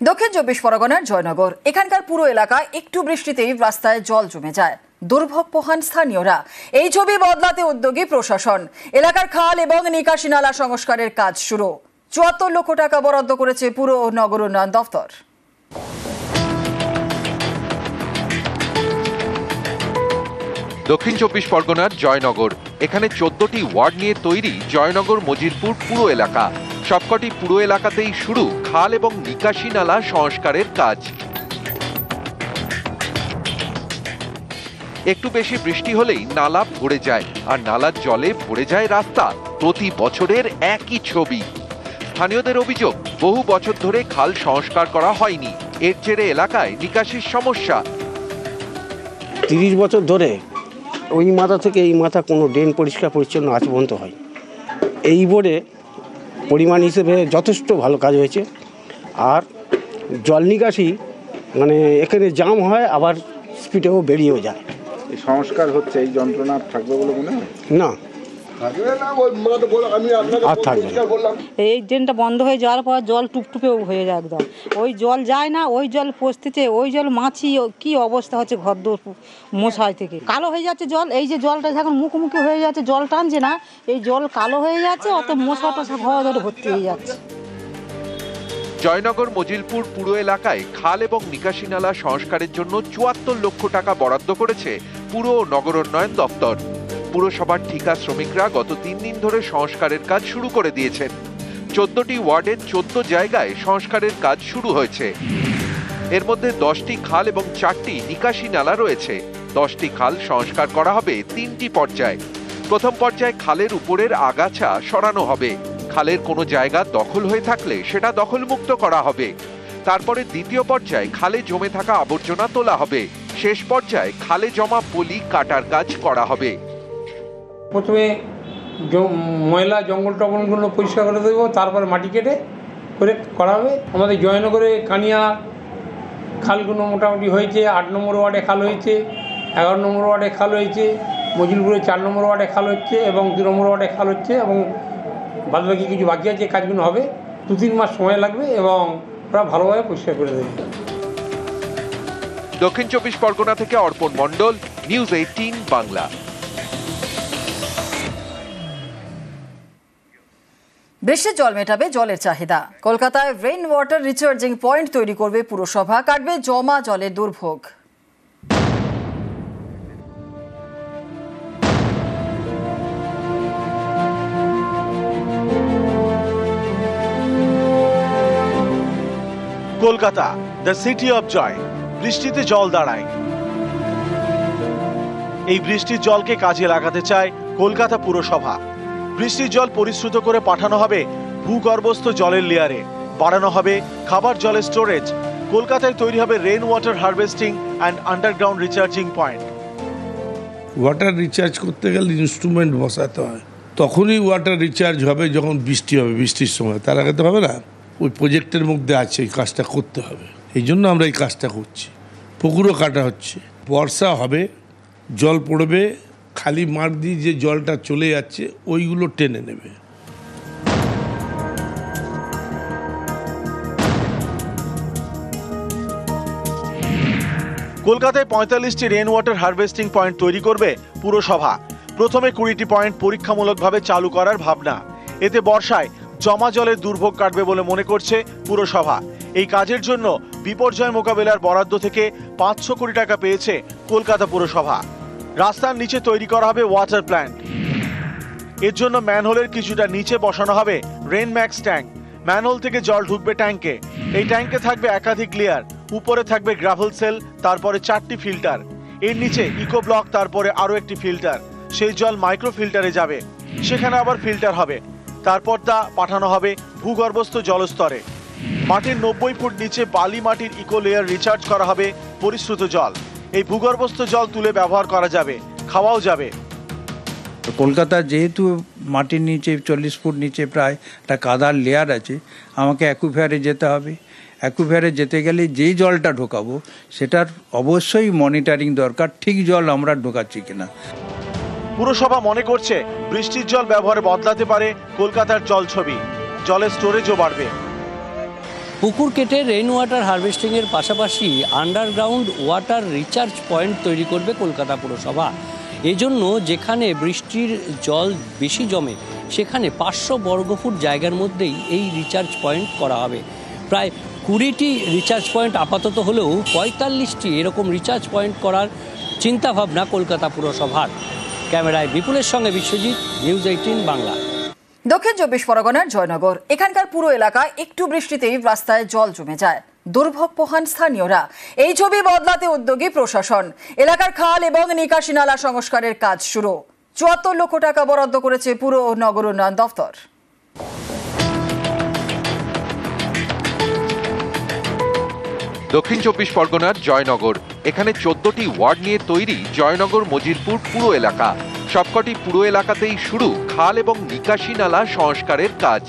দক্ষিণ চব্বিশ পরগনার জয়নগর এখানকার পুরো এলাকায় একটু বৃষ্টিতেই রাস্তায় জল জমে যায়। দুর্ভোগ পোহান স্থানীয়রা। এই ছবি বদলাতে উদ্যোগী প্রশাসন। এলাকার খাল এবং নিকাশি নালা সংস্কারের কাজ শুরু। ৭৪ লক্ষ টাকা বরাদ্দ করেছে পুর ও নগর উন্নয়ন দফতর। দক্ষিণ চব্বিশ পরগনার জয়নগর, এখানে ১৪টি ওয়ার্ড নিয়ে তৈরি জয়নগর মজিলপুর পুরো এলাকা। সবকটি পুরো এলাকাতেই শুরু খাল এবং নিকাশি নালা সংস্কারের কাজ। একটু বেশি বৃষ্টি হলেই নালা ভরে যায়, আর নালার জলে ভরে যায় রাস্তা। প্রতি বছরের একই ছবি। স্থানীয়দের অভিযোগ, বহু বছর ধরে খাল সংস্কার করা হয়নি। এর জেরে এলাকায় নিকাশির সমস্যা। ৩০ বছর ধরে ওই মাথা থেকে এই মাথা কোনো ড্রেন পরিষ্কার পরিচ্ছন্ন আজ পর্যন্ত হয়। এই বোর্ডে পরিমাণ হিসেবে যথেষ্ট ভালো কাজ হয়েছে। আর জল নিকাশি মানে এখানে জাম হয়, আবার স্পিডেও বেরিয়েও যায়। এই সংস্কার হচ্ছে, এই যন্ত্রণা থাকবে বলে মনে হয় না, আর থাকবে না। এই ড্রেনটা বন্ধ হয়ে যাওয়ার পর জল টুপটুপে হয়ে যায় একদম। ওই জল যায় না, ওই জল পচতেছে, ওই জল মাছি কি অবস্থা হচ্ছে, ঘরদোর মশাই থেকে কালো হয়ে যাচ্ছে জল। এই যে জলটা যখন মুখোমুখি হয়ে যাচ্ছে, জল টানছে না, এই জল কালো হয়ে যাচ্ছে, অত মশা টশা ঘর ধরে ভর্তি হয়ে যাচ্ছে। জয়নগর মজিলপুর পুরো এলাকায় খাল এবং নিকাশি নালা সংস্কারের জন্য ৭৪ লক্ষ টাকা বরাদ্দ করেছে পুর ও নগর উন্নয়ন দপ্তর। পুরসভার ঠিকা শ্রমিকরা গত ৩ দিন ধরে সংস্কারের কাজ শুরু করে দিয়েছেন। ১৪টি ওয়ার্ডের ১৪ জায়গায় সংস্কারের কাজ শুরু হয়েছে। এর মধ্যে 10টি খাল এবং 4টি নিকাশি নালা রয়েছে। 10টি খাল সংস্কার করা হবে 3টি পর্যায়ে। প্রথম পর্যায়ে খালের উপরের আগাছা সরানো হবে। খালের কোনো জায়গা দখল হয়ে থাকলে সেটা দখলমুক্ত করা হবে। তারপরে দ্বিতীয় পর্যায়ে খালে জমে থাকা আবর্জনা তোলা হবে। শেষ পর্যায়ে খালে জমা পলি কাটার কাজ করা হবে। প্রথমে ময়লা জঙ্গল টঙ্গলগুলো পরিষ্কার করে দেবো, তারপরে মাটি কেটে করে করা হবে। আমাদের জয়নগরে কানিয়া খালগুলো মোটামুটি হয়েছে। ৮ নম্বর ওয়ার্ডে খাল হয়েছে, ১১ নম্বর ওয়ার্ডে খাল হয়েছে, মজিলপুরে ৪ নম্বর ওয়ার্ডে খাল হচ্ছে এবং ২ নম্বর ওয়ার্ডে খাল হচ্ছে, এবং বাদবাকি কিছু বাকি আছে। কাজগুলো হবে ২-৩ মাস সময় লাগবে এবং ওরা ভালোভাবে পরিষ্কার করে দেবে। দক্ষিণ চব্বিশ পরগনা থেকে অর্পণ মণ্ডল, নিউজ 18 বাংলা। বৃষ্টির জল মেটাবে জলের চাহিদা। কলকাতায় রেইন ওয়াটার রিচার্জিং পয়েন্ট তৈরি করবে পুরসভা, কাটবে জমা জলের দুর্ভোগ। Kolkata, the city of joy. বৃষ্টিতে জল দাঁড়ায়। এই বৃষ্টির জলকে কাজে লাগাতে চায় কলকাতা পুরসভা। বৃষ্টির জল পরিশ্রুত করে পাঠানো হবে ভূগর্ভস্থ জলের লেয়ারে। বাড়ানো হবে খাবার জলের স্টোরেজ। কলকাতায় তৈরি হবে rain water harvesting and underground recharging point. Water recharge করতে গেলে ইনস্ট্রুমেন্ট বসাতে হয়, তখনই ওয়াটার রিচার্জ হবে যখন বৃষ্টি হবে। বৃষ্টির সময় তার আগে তো হবে না। ওই প্রজেক্টের মধ্যে আছে এই কাজটা করতে হবে, এই জন্য আমরা এই কাজটা করছি। পুকুরও কাটা হচ্ছে। বর্ষা হবে, জল পড়বে, খালি মাঠ দিয়ে যে জলটা চলে যাচ্ছে ওইগুলো টেনে নেবে। কলকাতায় ৪৫টি রেইন ওয়াটার হারভেস্টিং পয়েন্ট তৈরি করবে পুরসভা। প্রথমে ২০টি পয়েন্ট পরীক্ষামূলকভাবে চালু করার ভাবনা। এতে বর্ষায় জমা জলের দুর্ভোগ কাটবে বলে মনে করছে পুরসভা। এই কাজের জন্য বিপর্যয় মোকাবেলার বরাদ্দ থেকে ৫০০ কোটি টাকা পেয়েছে কলকাতা পুরসভা। রাস্তার নিচে তৈরি করা হবে ওয়াটার প্ল্যান্ট। এর জন্য ম্যানহোলের কিছুটা নিচে বসানো হবে রেইন ম্যাক্স ট্যাঙ্ক। ম্যানহোল থেকে জল ঢুকবে ট্যাঙ্কে। এই ট্যাঙ্কে থাকবে একাধিক লেয়ার। উপরে থাকবে গ্রাভেল সেল, তারপরে 4টি ফিল্টার। এর নিচে ইকো ব্লক, তারপরে আরও একটি ফিল্টার। সেই জল মাইক্রো ফিল্টারে যাবে, সেখানে আবার ফিল্টার হবে। তারপর তা পাঠানো হবে ভূগর্ভস্থ জলস্তরে। মাটির ৯০ ফুট নিচে বালি মাটির ইকো লেয়ার রিচার্জ করা হবে পরিশ্রুত জল। এই ভূগর্ভস্থ জল তুলে ব্যবহার করা যাবে, খাওয়াও যাবে। কলকাতা যেহেতু মাটির নিচে ৪০ ফুট নিচে প্রায় একটা কাদার লেয়ার আছে, আমাকে অ্যাকুইফায়ারে যেতে হবে। অ্যাকুইফায়ারে যেতে গেলে যেই জলটা ঢোকাবো সেটার অবশ্যই মনিটরিং দরকার, ঠিক জল আমরা ঢোকাচ্ছি কিনা। পুরসভা মনে করছে বৃষ্টির জল ব্যবহারে বদলাতে পারে কলকাতার জল ছবি। জলের স্টোরেজও বাড়বে। পুকুর কেটে রেইন ওয়াটার হারভেস্টিংয়ের পাশাপাশি আন্ডারগ্রাউন্ড ওয়াটার রিচার্জ পয়েন্ট তৈরি করবে কলকাতা পুরসভা। এজন্য যেখানে বৃষ্টির জল বেশি জমে সেখানে 500 বর্গফুট জায়গার মধ্যেই এই রিচার্জ পয়েন্ট করা হবে। প্রায় 20টি রিচার্জ পয়েন্ট আপাতত হলেও 45টি এরকম রিচার্জ পয়েন্ট করার চিন্তাভাবনা কলকাতা পুরসভার। ক্যামেরায় বিপুলের সঙ্গে বিশ্বজিৎ, নিউজ 18 বাংলা। দক্ষিণ 24 পরগনার জয়নগর, এখানকার পুরো এলাকায় একটু বৃষ্টিতেই রাস্তায় জল জমে যায়। দুর্ভোগ পোহান স্থানীয়রা। এই ছবি বদলাতে উদ্যোগী প্রশাসন। এলাকার খাল এবং নিকাশি নালা সংস্কারের কাজ শুরু। 74 লক্ষ টাকা বরাদ্দ করেছে পুর ও নগর উন্নয়ন দফতর। দক্ষিণ 24 পরগনার জয়নগর, এখানে 14টি ওয়ার্ড নিয়ে তৈরি জয়নগর মজিলপুর পুরো এলাকা। সবকটি পুরো এলাকাতেই শুরু খাল এবং নিকাশি নালা সংস্কারের কাজ।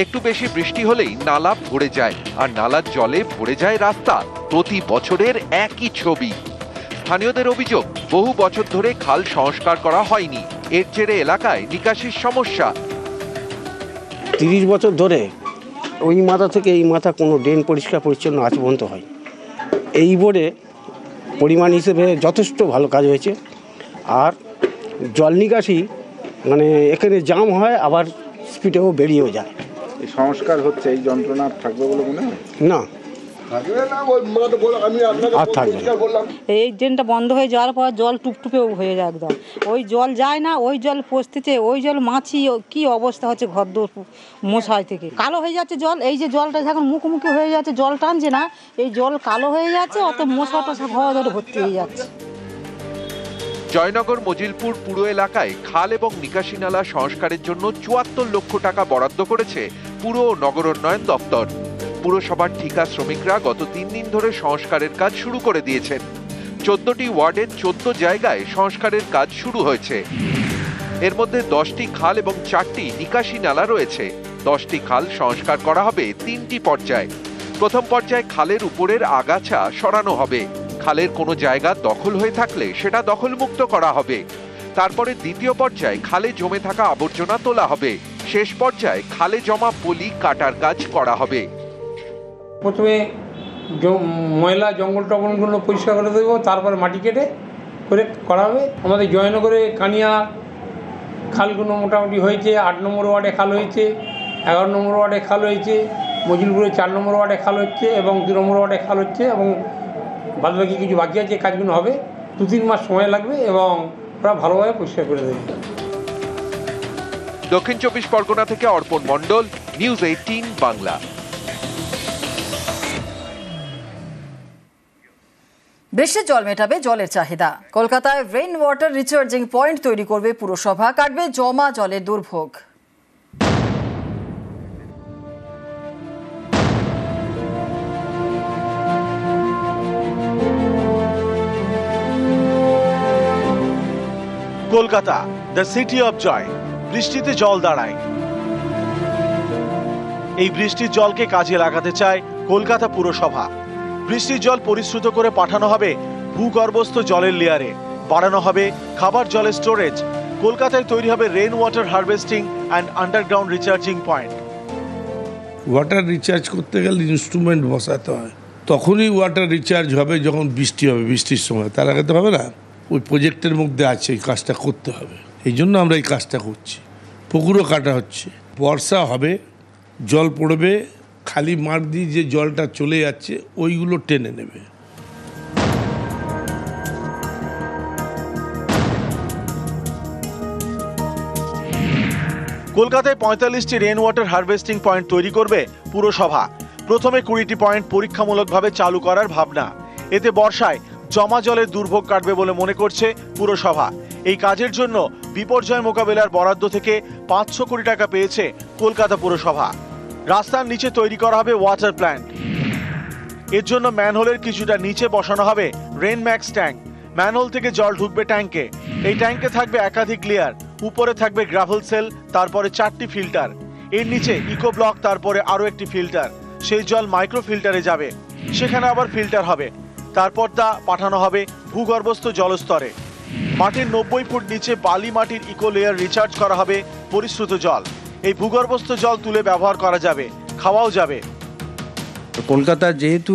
একটু বেশি বৃষ্টি হলেই নালা ভরে যায়, আর নালার জলে ভরে যায় রাস্তা। প্রতি বছরের একই ছবি। স্থানীয়দের অভিযোগ, বহু বছর ধরে খাল সংস্কার করা হয়নি। এর জেরে এলাকায় নিকাশির সমস্যা। 30 বছর ধরে ওই মাথা থেকে এই মাথা কোনো ড্রেন পরিষ্কার পরিচ্ছন্ন আজ পর্যন্ত হয়। এই বোর্ডে পরিমাণ হিসেবে যথেষ্ট ভালো কাজ হয়েছে। আর জল নিকাশি মানে এখানে জাম হয়, আবার স্পিডেও বেরিয়েও যায়। এই সংস্কার হচ্ছে, এই যন্ত্রণা থাকবে বলে মনে হয় না, আর থাকবে না। এই ড্রেনটা বন্ধ হয়ে যাওয়ার পর জল টুপটুপে হয়ে যায় একদম। ওই জল যায় না, ওই জল পচতেছে, ওই জল মাছি কি অবস্থা হচ্ছে ঘরদোর মশাই থেকে। কালো হয়ে যাচ্ছে জল। এই যে জলটা যখন মুখোমুখি হয়ে যাচ্ছে, জল টানছে না, এই জল কালো হয়ে যাচ্ছে, অত মশা টশা ঘর ধরে ভর্তি হয়ে যাচ্ছে। জয়নগর মজিলপুর পুরো এলাকায় খাল এবং নিকাশি নালা সংস্কারের জন্য 74 লক্ষ টাকা বরাদ্দ করেছে পুর ও নগর উন্নয়ন দপ্তর। পুরসভার ঠিকা শ্রমিকরা গত 3 দিন ধরে সংস্কারের কাজ শুরু করে দিয়েছেন। 14টি ওয়ার্ডের 14 জায়গায় সংস্কারের কাজ শুরু হয়েছে। এর মধ্যে 10টি খাল এবং 4টি নিকাশি নালা রয়েছে। 10টি খাল সংস্কার করা হবে 3টি পর্যায়ে। প্রথম পর্যায়ে খালের উপরের আগাছা সরানো হবে। খালের কোনো জায়গা দখল হয়ে থাকলে সেটা দখলমুক্ত করা হবে। তারপরে দ্বিতীয় পর্যায়ে খালে জমে থাকা আবর্জনা তোলা হবে। শেষ পর্যায়ে খালে জমা পলি কাটার কাজ করা হবে। প্রথমে ময়লা জঙ্গল টঙ্গলগুলো পরিষ্কার করে দেবো, তারপরে মাটি কেটে করে করা হবে। আমাদের জয়নগরে কানিয়া খালগুলো মোটামুটি হয়েছে। 8 নম্বর ওয়ার্ডে খাল হয়েছে, 11 নম্বর ওয়ার্ডে খাল হয়েছে, মজিলপুরে 4 নম্বর ওয়ার্ডে খাল হচ্ছে এবং 2 নম্বর ওয়ার্ডে খাল হচ্ছে, এবং বাদবাকি কিছু বাকি আছে। কাজগুলো হবে, 2-3 মাস সময় লাগবে এবং ওরা ভালোভাবে পরিষ্কার করে দেবে। দক্ষিণ 24 পরগনা থেকে অর্পণ মণ্ডল, নিউজ 18 বাংলা। বৃষ্টির জল মেটাবে জলের চাহিদা। কলকাতায় রেইন ওয়াটার রিচার্জিং পয়েন্ট তৈরি করবে পুরসভা, কাটবে জমা জলের দুর্ভোগ। Kolkata, the city of joy. বৃষ্টিতে জল দাঁড়ায়। এই বৃষ্টির জলকে কাজে লাগাতে চায় কলকাতা পুরসভা। বৃষ্টির জল পরিশ্রুত করে পাঠানো হবে ভূগর্ভস্থ জলের লেয়ারে, বাড়ানো হবে খাবার জলের স্টোরেজ। কলকাতায় তৈরি হবে rain water harvesting and underground recharging point. Water recharge করতে গেলে ইনস্ট্রুমেন্ট বসাতে হয়, তখনই ওয়াটার রিচার্জ হবে যখন বৃষ্টি হবে। বৃষ্টির সময়, তার আগে তো হবে না। ওই প্রজেক্টের মধ্যে আছে, এই কাজটা করতে হবে। এই জন্য আমরা এই কাজটা করছি। পুকুরও কাটা হচ্ছে। বর্ষা হবে, জল পড়বে, খালি মাঠ দিয়ে যে জলটা চলে যাচ্ছে ওইগুলো টেনে নেবে। কলকাতায় 45টি রেইন ওয়াটার হারভেস্টিং পয়েন্ট তৈরি করবে পুরসভা। প্রথমে 20টি পয়েন্ট পরীক্ষামূলকভাবে চালু করার ভাবনা। এতে বর্ষায় জমা জলের দুর্ভোগ কাটবে বলে মনে করছে পুরসভা। এই কাজের জন্য বিপর্যয় মোকাবেলার বরাদ্দ থেকে 500 কোটি টাকা পেয়েছে কলকাতা পুরসভা। রাস্তার নিচে তৈরি করা হবে ওয়াটার প্ল্যান্ট। এর জন্য ম্যানহোলের কিছুটা নিচে বসানো হবে রেইন ম্যাক্স ট্যাঙ্ক। ম্যানহোল থেকে জল ঢুকবে ট্যাঙ্কে। এই ট্যাঙ্কে থাকবে একাধিক লেয়ার। উপরে থাকবে গ্রাভেল সেল, তারপরে 4টি ফিল্টার। এর নিচে ইকো ব্লক, তারপরে আরো একটি ফিল্টার। সেই জল মাইক্রো ফিল্টারে যাবে, সেখানে আবার ফিল্টার হবে। তারপর তা পাঠানো হবে ভূগর্ভস্থ জলস্তরে। মাটির 90 ফুট নিচে বালি মাটির ইকো লেয়ার রিচার্জ করা হবে পরিশ্রুত জল। এই ভূগর্ভস্থ জল তুলে ব্যবহার করা যাবে, খাওয়াও যাবে। কলকাতার যেহেতু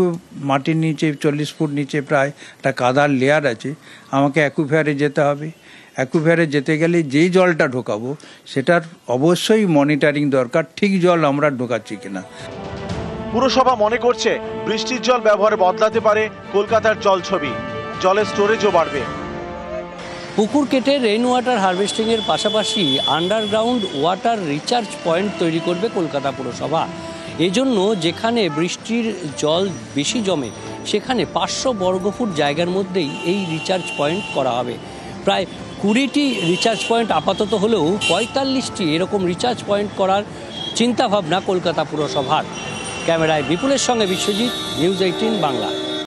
মাটির নিচে 40 ফুট নিচে প্রায় একটা কাদার লেয়ার আছে, আমাকে অ্যাকুইফায়ারে যেতে হবে। অ্যাকুইফায়ারে যেতে গেলে যেই জলটা ঢোকাবো সেটার অবশ্যই মনিটরিং দরকার, ঠিক জল আমরা ঢোকাচ্ছি কিনা। পুরসভা মনে করছে বৃষ্টির জল ব্যবহারে বদলাতে পারে কলকাতার জল ছবি, জলের স্টোরেজও বাড়বে। পুকুর কেটে রেইন ওয়াটার হারভেস্টিংয়ের পাশাপাশি আন্ডারগ্রাউন্ড ওয়াটার রিচার্জ পয়েন্ট তৈরি করবে কলকাতা পুরসভা। এজন্য যেখানে বৃষ্টির জল বেশি জমে সেখানে 500 বর্গফুট জায়গার মধ্যেই এই রিচার্জ পয়েন্ট করা হবে। প্রায় 20টি রিচার্জ পয়েন্ট আপাতত হলেও 45টি এরকম রিচার্জ পয়েন্ট করার চিন্তাভাবনা কলকাতা পুরসভার। ক্যামেরায় বিপুলের সঙ্গে বিশ্বজিৎ, নিউজ 18 বাংলা।